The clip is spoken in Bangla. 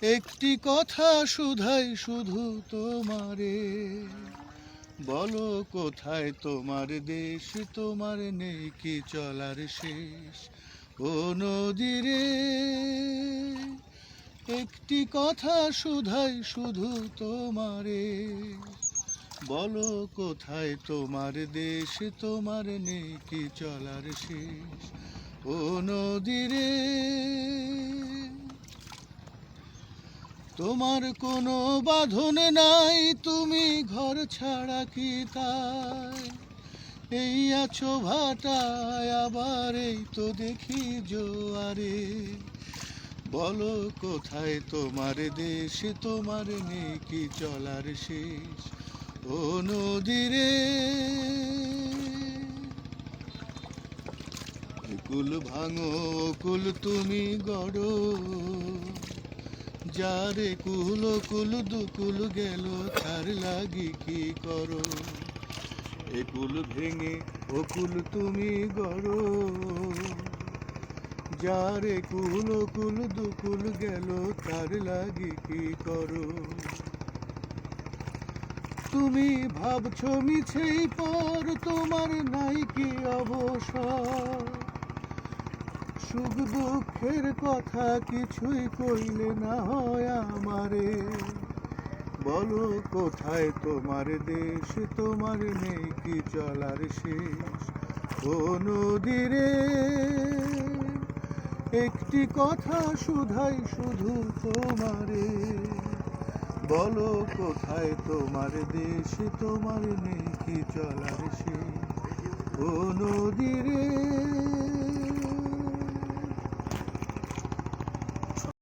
একটি কথা শুধাই শুধু তোমারে, বলো কোথায় তোমার দেশ, তোমার নেই কি চলার শেষ? ও নদীরে, একটি কথা শুধাই শুধু তোমারে, বলো কোথায় তোমার দেশ, তোমার নেই কি চলার শেষ? ও নদীরে, তোমার কোনো বাঁধন নাই, তুমি ঘর ছাড়া কি তাই এই আছো ভাটায়, আবার এই তো দেখি জোয়ারে। বলো কোথায় তোমার দেশ, তোমার নেই কি চলার শেষ? ও নদীরে, কুল ভাঙো কুল তুমি গড়ো, যারে কুল কুল দুকুল গেল, তার লাগি কি করো? একুল ভেঙে ওকুল তুমি গড়ো, যারে কুল কুল দুকুল গেল, তার লাগি কি করো? তুমি ভাবছো মিছেই পর, তোমার নাই কি অবসর? সুখ দুঃখের কথা কিছুই কইলে না হয় আমারে, বলো কোথায় তোমার দেশ, তোমার নেই কি চলার শেষ? ও নদীরে, একটি কথা শুধাই শুধু তোমারে, বলো কোথায় তোমার দেশ, তোমার নেই কি চলার শেষ? ও নদীরে।